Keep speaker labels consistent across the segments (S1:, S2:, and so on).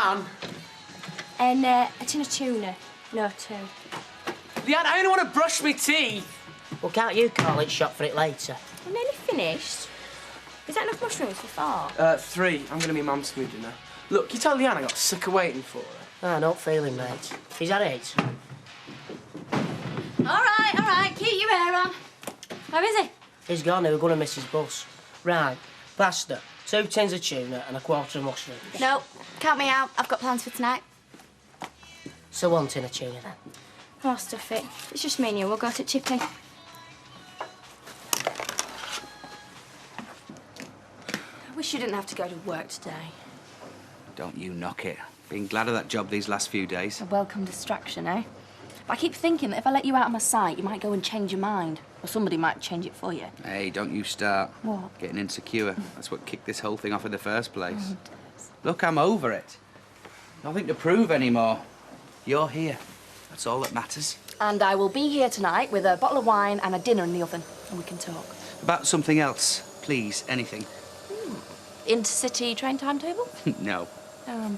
S1: Leanne!
S2: And a tin of tuna. No, 2.
S1: Leanne, I only want to brush my teeth.
S3: Well, can't you call it shop for it later?
S2: We're nearly finished. Is that enough mushrooms for 4?
S1: 3. I'm going to be mum's for dinner. Look, you tell Leanne I got sick of waiting for her.
S3: I don't feel him, mate. He's had it.
S2: All right. Keep your hair on. Where is he?
S3: He's gone. We're going to miss his bus. Right. Pasta, 2 tins of tuna and a quarter of mushrooms.
S2: No, count me out. I've got plans for tonight.
S3: So 1 tin of tuna, then.
S2: Oh, stuff it. It's just me and you. We'll go to Chippy. I wish you didn't have to go to work today.
S4: Don't you knock it. Been glad of that job these last few days.
S2: A welcome distraction, eh? But I keep thinking that if I let you out of my sight, you might go and change your mind. Or somebody might change it for you.
S4: Hey, don't you start.
S2: What?
S4: Getting insecure. That's what kicked this whole thing off in the first place. Look, I'm over it. Nothing to prove anymore. You're here. That's all that matters.
S2: And I will be here tonight with a bottle of wine and a dinner in the oven, and we can talk.
S4: About something else, please. Anything.
S2: Intercity train timetable?
S4: No.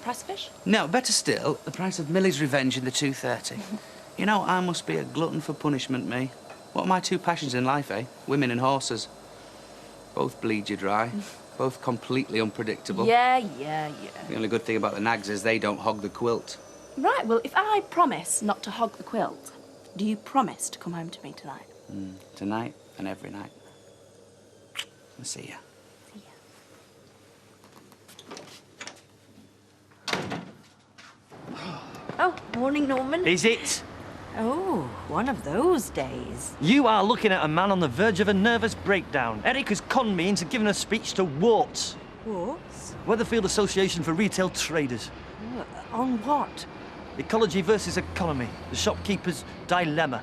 S2: Pressfish?
S4: No, better still, the price of Millie's Revenge in the 2:30. You know, I must be a glutton for punishment, me. What are my 2 passions in life, eh? Women and horses. Both bleed you dry. Both completely unpredictable.
S2: Yeah.
S4: The only good thing about the nags is they don't hog the quilt.
S2: Right, well, if I promise not to hog the quilt, do you promise to come home to me tonight?
S4: Tonight and every night. I'll see ya.
S5: Oh, morning, Norman.
S6: Is it?
S5: Oh, one of those days.
S6: You are looking at a man on the verge of a nervous breakdown. Eric has conned me into giving a speech to Warts.
S5: What?
S6: Weatherfield Association for Retail Traders.
S5: On what?
S6: Ecology versus economy. The shopkeeper's dilemma.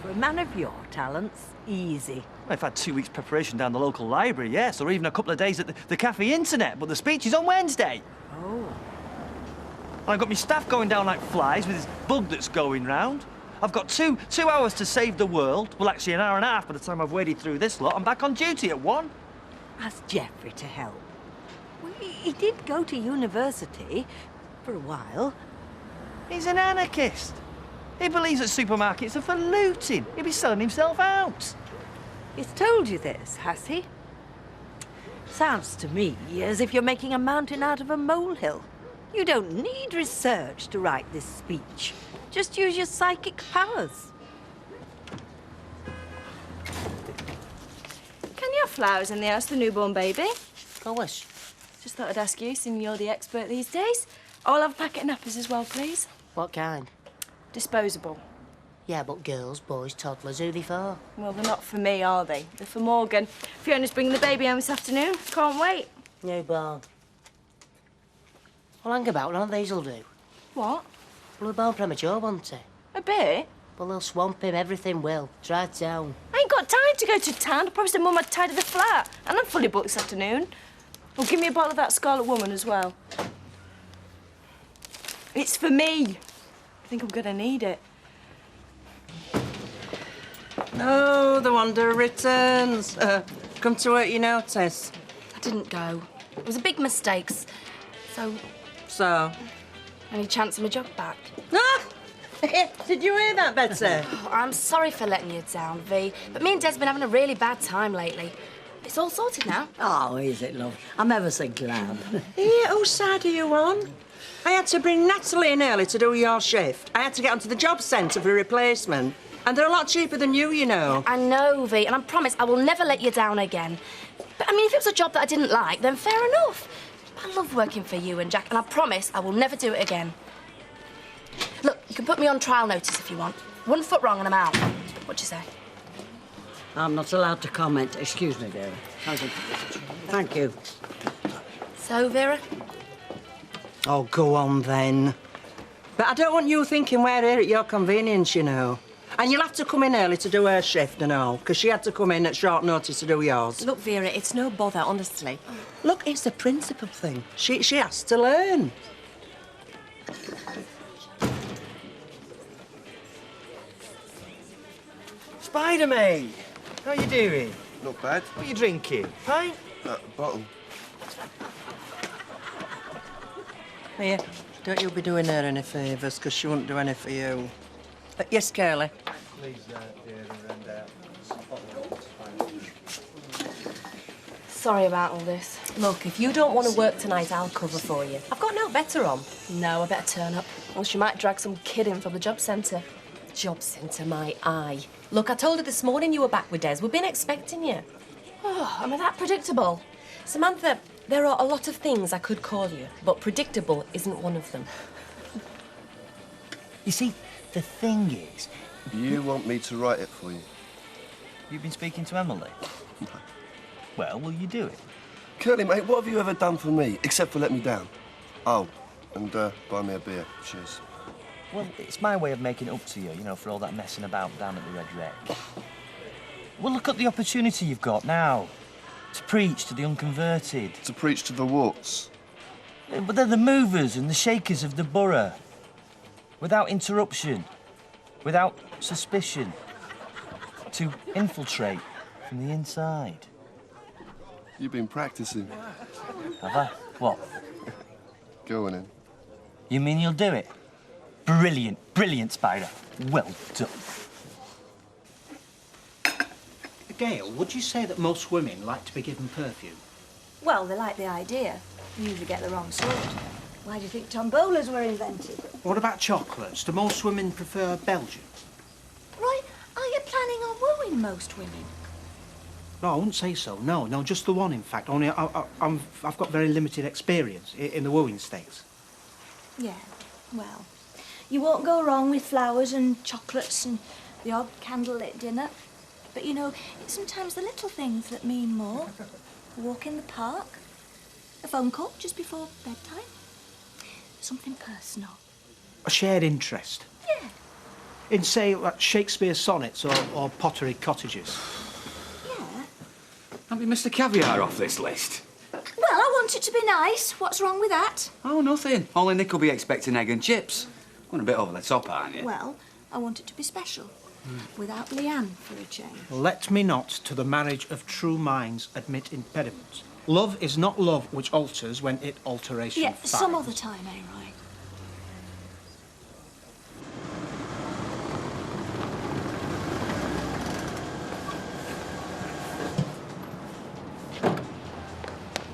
S5: For a man of your talents, easy.
S6: I've had 2 weeks preparation down the local library, yes, or even a couple of days at the Cafe Internet, but the speech is on Wednesday.
S5: Oh.
S6: I've got my staff going down like flies with this bug that's going round. I've got two hours to save the world. Well, actually, an hour and a half by the time I've waded through this lot. I'm back on duty at 1.
S5: Ask Geoffrey to help. Well, he did go to university for a while.
S6: He's an anarchist. He believes that supermarkets are for looting. He'll be selling himself out.
S5: He's told you this, has he? Sounds to me as if you're making a mountain out of a molehill. You don't need research to write this speech. Just use your psychic powers.
S2: Can you have flowers in the house for the newborn baby?
S3: Of course.
S2: Just thought I'd ask you, seeing you're the expert these days. I'll have a packet of nappies as well, please.
S3: What kind?
S2: Disposable.
S3: Yeah, but girls, boys, toddlers, who they for?
S2: Well, they're not for me, are they? They're for Morgan. Fiona's bringing the baby home this afternoon. Can't wait.
S3: Newborn. Well, hang about, none of these'll do.
S2: What?
S3: Well, we're born premature, won't he?
S2: A bit?
S3: Well, they'll swamp him, everything will. Try town.
S2: I ain't got time to go to town. I promised her Mum I'd tidy the flat. And I'm fully booked this afternoon. Well, give me a bottle of that Scarlet Woman as well. It's for me. I think I'm gonna need it.
S7: No, the Wanderer returns. Come to work your notice.
S2: I didn't go. It was a big mistake.
S7: So?
S2: Any chance of my job back?
S7: Ah! Did you hear that, Betsy?
S2: Oh, I'm sorry for letting you down, V. But me and Des been having a really bad time lately. It's all sorted now.
S5: Oh, is it, love? I'm ever so glad.
S7: Yeah, whose side are you on? I had to bring Natalie in early to do your shift. I had to get onto the job centre for a replacement. And they're a lot cheaper than you know.
S2: I know, V, and I promise I will never let you down again. But, I mean, if it was a job that I didn't like, then fair enough. I love working for you and Jack, and I promise I will never do it again. Look, you can put me on trial notice if you want. 1 foot wrong and I'm out. What'd you say?
S5: I'm not allowed to comment. Excuse me, Vera. Thank you.
S2: So, Vera?
S7: Oh, go on then. But I don't want you thinking we're here at your convenience, you know. And you'll have to come in early to do her shift and all, because she had to come in at short notice to do yours.
S8: Look, Vera, it's no bother, honestly.
S7: Look, it's the principal thing. She has to learn.
S6: Spider-Man, how you doing?
S9: Not bad.
S6: What are you drinking? Pint?
S9: Bottle.
S7: Here, don't you be doing her any favours, because she wouldn't do any for you. Yes, Curly.
S2: Sorry about all this.
S8: Look, if you don't want to work tonight, I'll cover for you. I've got no better on.
S2: No, I better turn up. Or she might drag some kid in from the job centre.
S8: Job centre, my eye. Look, I told her this morning you were back with Des. We've been expecting you.
S2: Oh, am I that predictable?
S8: Samantha, there are a lot of things I could call you, but predictable isn't one of them.
S6: You see, the thing is...
S9: You want me to write it for you?
S6: You've been speaking to Emily? Well, will you do it?
S9: Curly, mate, what have you ever done for me, except for let me down? Oh, and buy me a beer. Cheers.
S6: Well, it's my way of making it up to you, you know, for all that messing about down at the Red Wreck. Well, look at the opportunity you've got now. To preach to the unconverted.
S9: To preach to the warts.
S6: Yeah, but they're the movers and the shakers of the borough. Without interruption. Without suspicion. To infiltrate from the inside.
S9: You've been practicing.
S6: Have I? What?
S9: Go on in.
S6: You mean you'll do it? Brilliant, brilliant, Spider. Well done.
S10: Gail, would you say that most women like to be given perfume?
S11: Well, they like the idea. They usually get the wrong sort. Why do you think tombolas were invented?
S10: What about chocolates? Do most women prefer Belgian?
S11: Roy, are you planning on wooing most women?
S10: No, I wouldn't say so. No, just the one, in fact. Only I've got very limited experience in the wooing stakes.
S11: Yeah, well, you won't go wrong with flowers and chocolates and the odd candlelit dinner. But, you know, it's sometimes the little things that mean more. A walk in the park, a phone call just before bedtime, something personal.
S10: A shared interest?
S11: Yeah.
S10: In, say, like Shakespeare sonnets or pottery cottages?
S11: Yeah.
S12: Can't be Mr. Caviar off this list.
S11: Well, I want it to be nice. What's wrong with that?
S12: Oh, nothing. Only Nick will be expecting egg and chips. Going a bit over the top, aren't you?
S11: Well, I want it to be special. Without Leanne for a change.
S10: Let me not to the marriage of true minds admit impediments. Love is not love which alters when it alteration
S11: Yeah,
S10: finds.
S11: some other time, eh, Roy?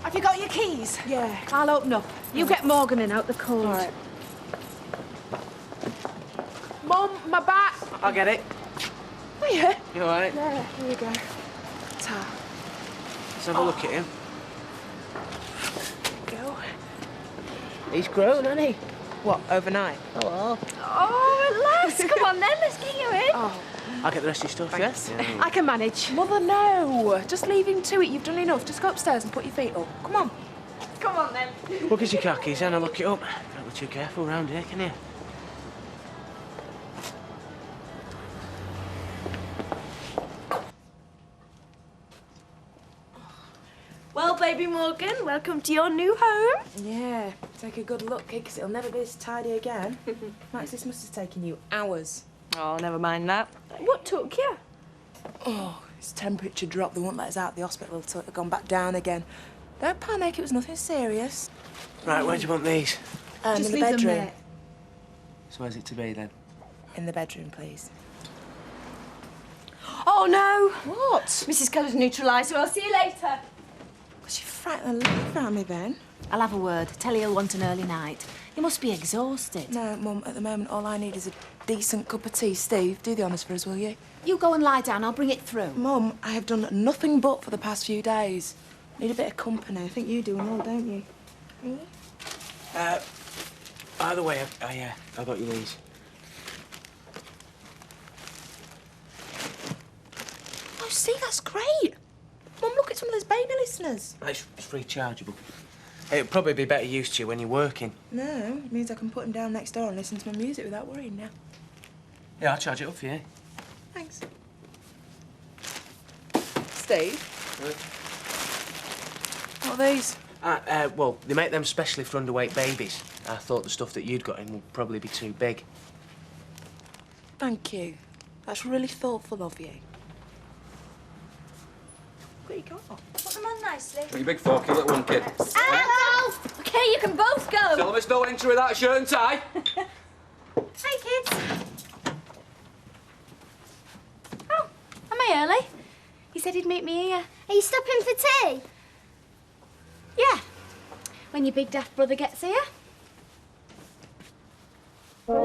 S13: Have you got your keys?
S2: Yeah.
S13: I'll open up. You get Morgan in out the cold.
S2: All right. Mum, my back.
S1: I'll get it.
S2: Oh, yeah.
S1: You all right?
S2: Yeah, here you go. Ta.
S1: Let's have a look at him.
S2: Go.
S1: He's grown, hasn't he? What, overnight?
S2: Oh, at last. Come on, then. Let's get you in.
S1: Oh. I'll get the rest of your stuff, yes? Yeah.
S13: I can manage.
S2: Mother, no. Just leave him to it. You've done enough. Just go upstairs and put your feet up. Come on. Come on, then.
S1: Look at your car keys and I'll look it up. Don't be too careful round here, can you?
S13: Well, baby Morgan, welcome to your new home.
S2: Yeah. Take a good look, kid, because it'll never be this tidy again. Max, this must have taken you hours.
S13: Oh, never mind that. What took you?
S2: Oh, his temperature dropped. They won't let us out of the hospital until it had gone back down again. Don't panic, it was nothing serious.
S1: Right, where do you want these?
S2: In the bedroom.
S1: So where's it to be, then?
S2: In the bedroom, please.
S13: Oh, no.
S2: What?
S13: Mrs. Keller's neutralised, so I'll see you later.
S2: Was you frightened the life out of me then?
S14: I'll have a word. Tell you he'll want an early night. You must be exhausted.
S2: No, Mum, at the moment, all I need is a decent cup of tea. Steve, do the honours for us, will you?
S14: You go and lie down. I'll bring it through.
S2: Mum, I have done nothing but for the past few days. Need a bit of company. I think you do and all, don't you? Me?
S1: By the way, I got you these.
S2: Oh, see, that's great. Mum, look at some of those baby listeners.
S1: It's rechargeable. It'll probably be better use to you when you're working.
S2: No, it means I can put them down next door and listen to my music without worrying now.
S1: Yeah, I'll charge it up for you.
S2: Thanks. Steve? What are these?
S1: Well, they make them specially for underweight babies. I thought the stuff that you'd got in would probably be too big.
S2: Thank you. That's really thoughtful of you.
S11: Got your coat on. Put them on nicely.
S12: Got your big fork, you little one, kid.
S11: Ow! Okay, you can both go.
S12: Tell them it's no entry without shirt and tie.
S11: Hey, kids.
S2: Oh, am I early? He said he'd meet me here.
S15: Are you stopping for tea?
S2: Yeah. When your big daft brother gets here.
S8: Mum,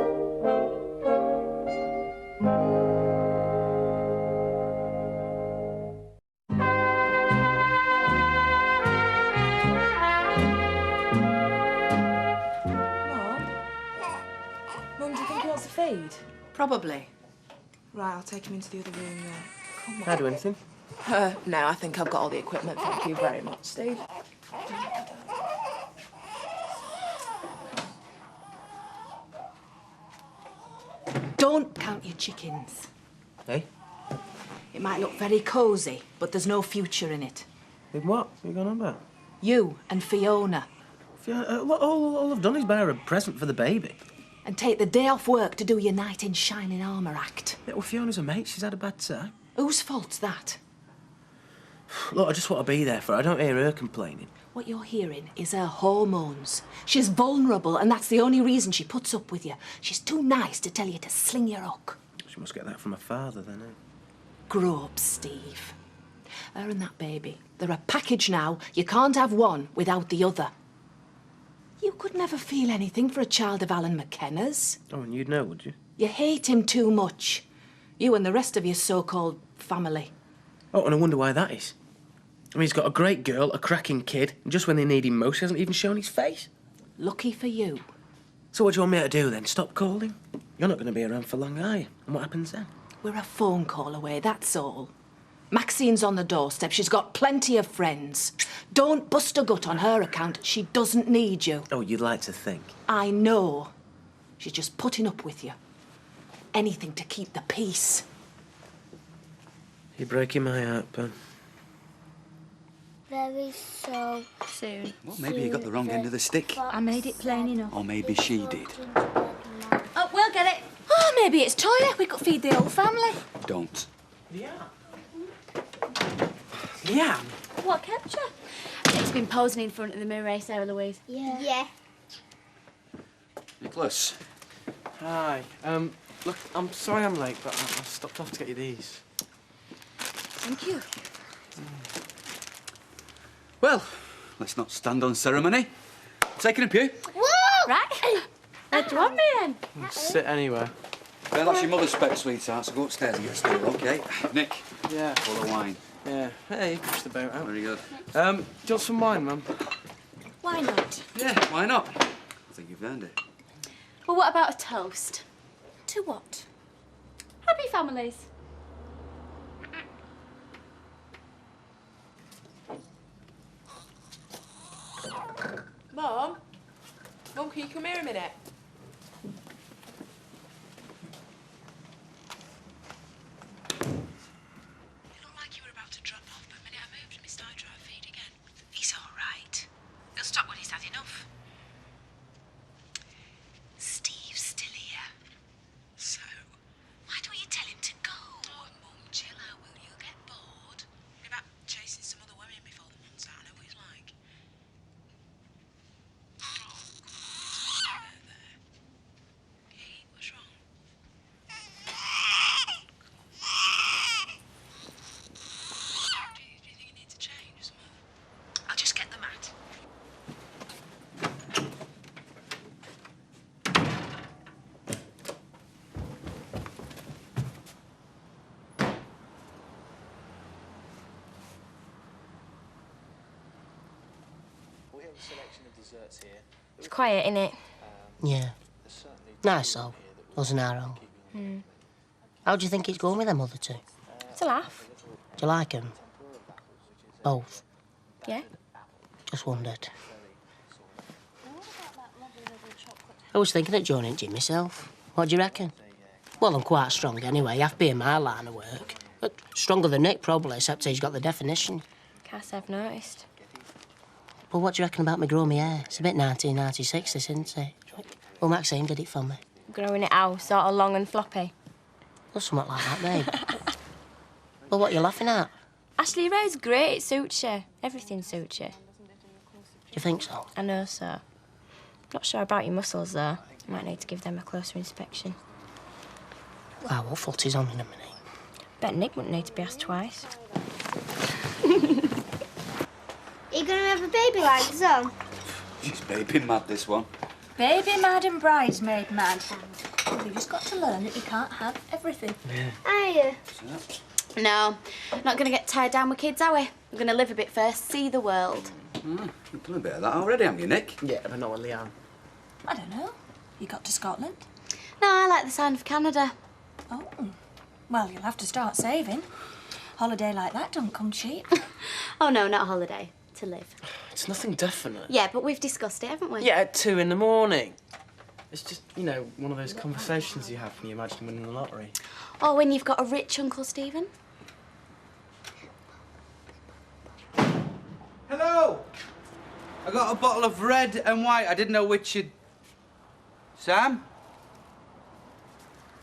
S8: do you think he wants to feed?
S16: Probably.
S17: Right, I'll take him into the other room then. Come on.
S1: Can I do anything?
S17: No, I think I've got all the equipment. Thank you very much, Steve.
S14: Don't count your chickens.
S1: Hey?
S14: It might look very cosy, but there's no future in it.
S1: With what? What are you going on about?
S14: You and Fiona.
S1: All I've done is buy her a present for the baby.
S14: And take the day off work to do your knight in shining armour act.
S1: Yeah, well, Fiona's a mate. She's had a bad time.
S14: Whose fault's that?
S1: Look, I just want to be there for her. I don't hear her complaining.
S14: What you're hearing is her hormones. She's vulnerable, and that's the only reason she puts up with you. She's too nice to tell you to sling your hook.
S1: She must get that from her father, then, eh?
S14: Grow up, Steve. Her and that baby, they're a package now. You can't have one without the other. You could never feel anything for a child of Alan McKenna's.
S1: Oh, and you'd know, would you?
S14: You hate him too much. You and the rest of your so-called family.
S1: Oh, and I wonder why that is. I mean, he's got a great girl, a cracking kid, and just when they need him most, he hasn't even shown his face.
S14: Lucky for you.
S1: So what do you want me to do, then? Stop calling? You're not going to be around for long, are you? And what happens then?
S14: We're a phone call away, that's all. Maxine's on the doorstep. She's got plenty of friends. Don't bust a gut on her account. She doesn't need you.
S1: Oh, you'd like to think.
S14: I know. She's just putting up with you. Anything to keep the peace.
S1: You're breaking my heart, Pam.
S15: Very so
S2: soon.
S12: Well, maybe you got the wrong end of the stick.
S11: I made it plain enough.
S12: Or maybe she did.
S2: Oh, we'll get it. Oh, maybe it's Toya. We could feed the whole family.
S12: Don't.
S1: Yeah.
S2: What kept you? It's been posing in front of the mirror, eh, Sarah Louise?
S15: Yeah.
S12: Nicholas.
S1: Hi. Look, I'm sorry I'm late, but I stopped off to get you these.
S2: Thank you.
S12: Well, let's not stand on ceremony. Taking a pew.
S2: Whoa! Right. Where do you want me then?
S1: Sit anywhere.
S12: Well, that's your mother's spec, sweetheart, so go upstairs and get a stool, OK? Nick.
S1: Yeah.
S12: Full of wine.
S1: Yeah. Hey, pushed the boat out.
S12: Very good.
S1: Do you want some wine, Mum?
S2: Why not?
S12: Yeah, why not? I think you've earned it.
S2: Well, what about a toast? To what? Happy families.
S17: Mum? Mum, can you come here a minute?
S16: It looked like you were about to drop off, but the minute I moved him, he started trying to feed again. He's all right. He'll stop when he's had enough. Steve's still here. So, why don't you tell him to go? Oh, Mum, chill out, will you? You'll get bored. What about chasing some other women before the month's out? I know what he's like. What's wrong? Do you think you need to change or something? I'll just get the mat.
S1: We have a selection of desserts here.
S2: It's quiet, innit?
S7: Yeah. Nice, though. Wasn't our own. How do you think it's going with them other two?
S2: It's a laugh.
S7: Do you like them? Both.
S2: Yeah?
S7: Just wondered. I was thinking of joining Jim myself. What do you reckon? Well, I'm quite strong anyway, have been my line of work. But stronger than Nick, probably, except he's got the definition.
S2: Cass, I've noticed.
S7: Well, what do you reckon about me growing my hair? It's a bit 1996, this, isn't it? Well, Maxine did it for me.
S2: Growing it out, sort of long and floppy.
S7: Well, something like that, babe. Well, what are you laughing at?
S2: Ashley, your hair's great. It suits you. Everything suits you.
S3: Do you think so?
S2: I know, sir. Not sure about your muscles, though. Might need to give them a closer inspection.
S3: Ah, what fault is on in a minute?
S2: Bet Nick wouldn't need to be asked twice.
S15: Are you going to have a baby like Zon?
S12: She's baby mad, this one.
S11: Baby mad and bridesmaid mad. Well, you've just got to learn that you can't have everything.
S15: Are you?
S2: No, not going to get tied down with kids, are we? We're going to live a bit first, see the world.
S12: You've done a bit of that already, haven't you, Nick?
S3: Yeah, but not with Leanne.
S11: I don't know. You got to Scotland?
S2: No, I like the sound of Canada.
S11: Oh. Well, you'll have to start saving. Holiday like that don't come cheap.
S2: Oh, no, not a holiday. To live.
S3: It's nothing definite.
S2: Yeah, but we've discussed it, haven't we?
S3: Yeah, at 2 in the morning. It's just, you know, one of those conversations you have when you imagine winning the lottery.
S2: Or when you've got a rich Uncle Stephen.
S4: Hello! I got a bottle of red and white. I didn't know which you'd... Sam?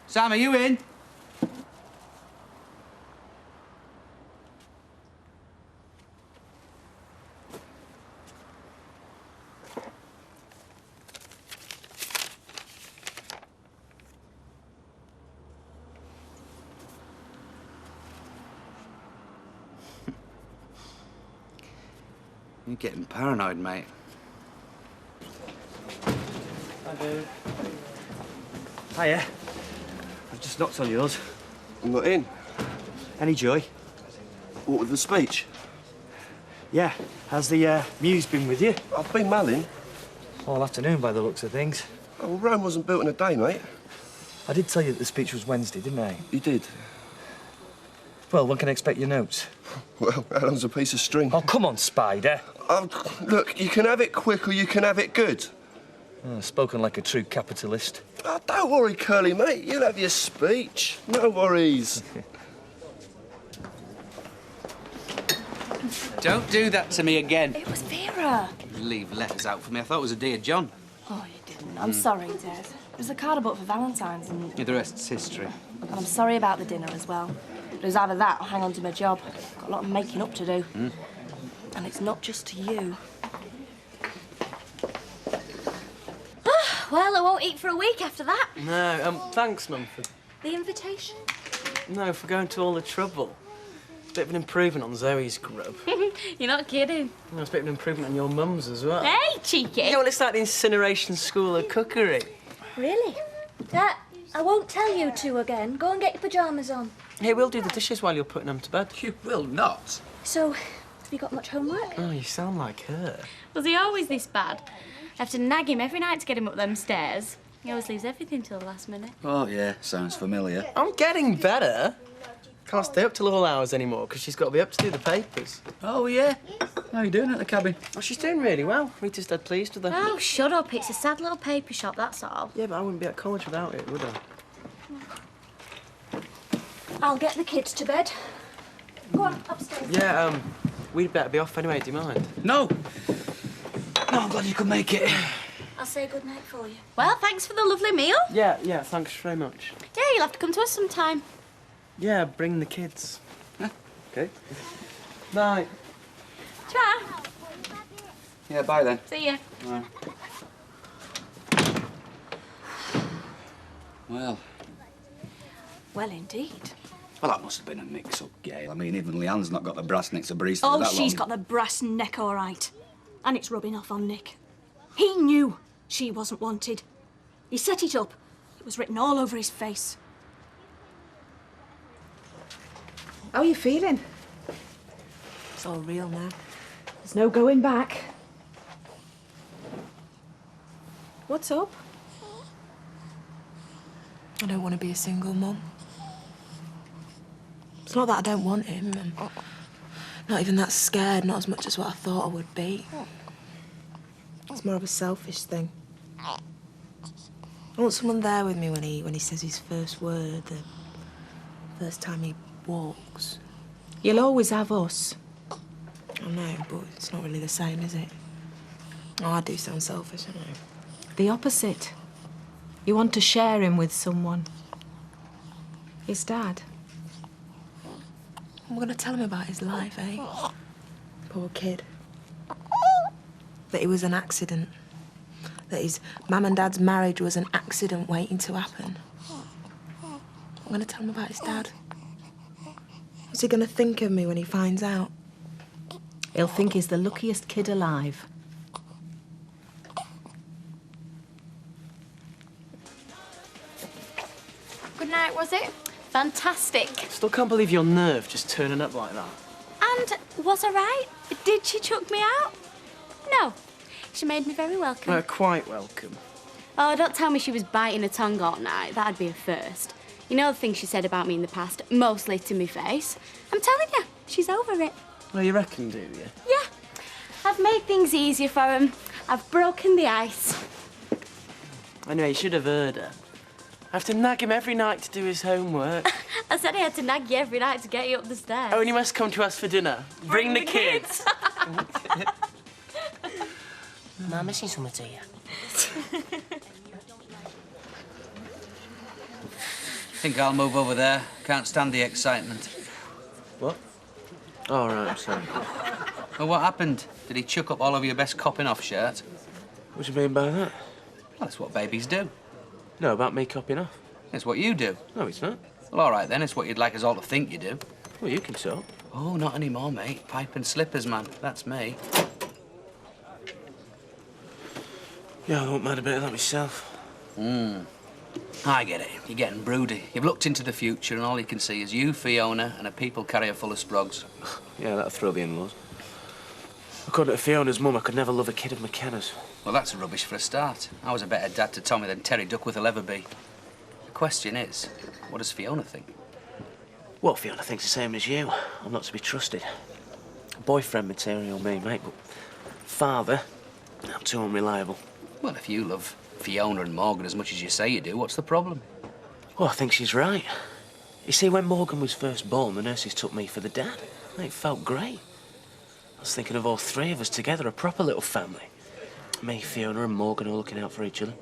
S4: Sam, are you in? You're getting paranoid, mate.
S6: I do. Hiya. I've just knocked on yours.
S9: I'm not in.
S6: Any joy?
S9: What with the speech?
S6: Yeah. How's the muse been with you?
S9: I've been mulling.
S6: All afternoon by the looks of things.
S9: Oh, well, Rome wasn't built in a day, mate.
S6: I did tell you that the speech was Wednesday, didn't I?
S9: You did.
S6: Well, when can I expect your notes?
S9: Well, how long's a piece of string?
S6: Oh, come on, Spider.
S9: Look, you can have it quick or you can have it good.
S6: Oh, spoken like a true capitalist.
S9: Oh, don't worry, Curly, mate. You'll have your speech. No worries.
S4: Don't do that to me again.
S2: It was Vera.
S4: Leave letters out for me. I thought it was a dear John.
S2: Oh, you didn't. I'm sorry, Des. It was a card I bought for Valentine's and...
S4: Yeah, the rest's history.
S2: And I'm sorry about the dinner as well. It was either that or hang on to my job. Got a lot of making up to do. And it's not just to you. Well, I won't eat for a week after that.
S3: No, thanks, Mum, for...
S2: The invitation?
S3: No, for going to all the trouble. Bit of an improvement on Zoe's grub.
S2: You're not kidding.
S3: No, it's a bit of an improvement on your mum's as well.
S2: Hey, cheeky.
S3: Yeah, well, it's like the incineration school of cookery.
S11: Really? I won't tell you to again. Go and get your pyjamas on.
S3: Hey, we'll do the dishes while you're putting them to bed.
S12: You will not.
S11: So, have you got much homework?
S3: Oh, you sound like her.
S2: Was he always this bad? I have to nag him every night to get him up them stairs. He always leaves everything till the last minute.
S12: Oh, yeah, sounds familiar.
S3: I'm getting better. Can't stay up till all hours anymore because she's got to be up to do the papers.
S12: Oh, yeah? How are you doing at the cabin?
S3: Oh, she's doing really well. Rita's dead pleased with her.
S2: Oh, shut up. It's a sad little paper shop, that's all.
S3: Yeah, but I wouldn't be at college without it, would I?
S11: I'll get the kids to bed. Go on, upstairs.
S3: Yeah, we'd better be off anyway, do you mind?
S12: No. No, I'm glad you could make it.
S11: I'll say good night for you.
S2: Well, thanks for the lovely meal.
S3: Yeah, thanks very much.
S2: Yeah, you'll have to come to us sometime.
S3: Yeah, bring the kids.
S12: Okay.
S3: Night.
S2: Ta.
S12: Yeah, bye then.
S2: See ya.
S12: Bye. Well,
S11: Well, indeed.
S12: well, that must have been a mix-up, Gail. I mean, even Leanne's not got the brass necks of Breeze
S11: Oh,
S12: that
S11: she's
S12: long.
S11: got the brass neck all right. And it's rubbing off on Nick. He knew she wasn't wanted. He set it up. It was written all over his face.
S14: How are you feeling?
S8: It's all real now.
S14: There's no going back. What's up?
S8: I don't want to be a single mum. It's not that I don't want him. I'm not even that scared, not as much as what I thought I would be. It's more of a selfish thing. I want someone there with me when he says his first word, the first time he walks. You'll always have us. I know, but it's not really the same, is it? Oh, I do sound selfish, I know.
S14: The opposite. You want to share him with someone. His dad.
S8: I'm going to tell him about his life, eh? Poor kid. That he was an accident. That his mum and dad's marriage was an accident waiting to happen. I'm going to tell him about his dad. What's he going to think of me when he finds out?
S5: He'll think he's the luckiest kid alive.
S2: Good night, was it? Fantastic.
S1: Still can't believe your nerve just turning up like that.
S18: And was I right? Did she chuck me out? No. She made me very welcome.
S1: Quite welcome.
S18: Oh, don't tell me she was biting her tongue all night. That'd be a first. You know the things she said about me in the past, mostly to me face. I'm telling you, she's over it.
S1: Well, you reckon, do you?
S18: Yeah. I've made things easier for him. I've broken the ice.
S1: Anyway, you should have heard her. I have to nag him every night to do his homework.
S18: I said I had to nag you every night to get you up the stairs.
S1: Oh, and you must come to us for dinner. Bring the kids.
S3: Am I missing something to you?
S4: I think I'll move over there. Can't stand the excitement.
S1: What? Oh, right, I'm sorry.
S4: Well, what happened? Did he chuck up all of your best copping off shirt?
S1: What do you mean by that?
S4: Well, that's what babies do.
S1: No, about me copping off.
S4: It's what you do.
S1: No, it's not.
S4: Well, all right then. It's what you'd like us all to think you do.
S1: Well, you can talk.
S4: Oh, not anymore, mate. Pipe and slippers, man. That's me.
S1: Yeah, I won't mind a bit of that myself.
S4: I get it. You're getting broody. You've looked into the future and all you can see is you, Fiona, and a people carrier full of sprogs.
S1: Yeah, that'll throw the in-laws. According to Fiona's mum, I could never love a kid of McKenna's.
S4: Well, that's rubbish for a start. I was a better dad to Tommy than Terry Duckworth will ever be. The question is, what does Fiona think?
S1: Well, Fiona thinks the same as you. I'm not to be trusted. Boyfriend material, me, mate, but father, I'm too unreliable.
S4: Well, if you love Fiona and Morgan as much as you say you do, what's the problem?
S1: Well, I think she's right. You see, when Morgan was first born, the nurses took me for the dad. It felt great. I was thinking of all three of us together, a proper little family. Me, Fiona and Morgan all looking out for each other.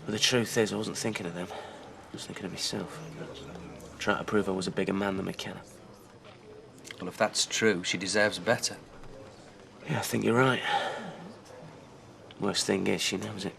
S1: But the truth is, I wasn't thinking of them. I was thinking of myself. Trying to prove I was a bigger man than McKenna.
S4: Well, if that's true, she deserves better.
S1: Yeah, I think you're right. Worst thing is, she knows it.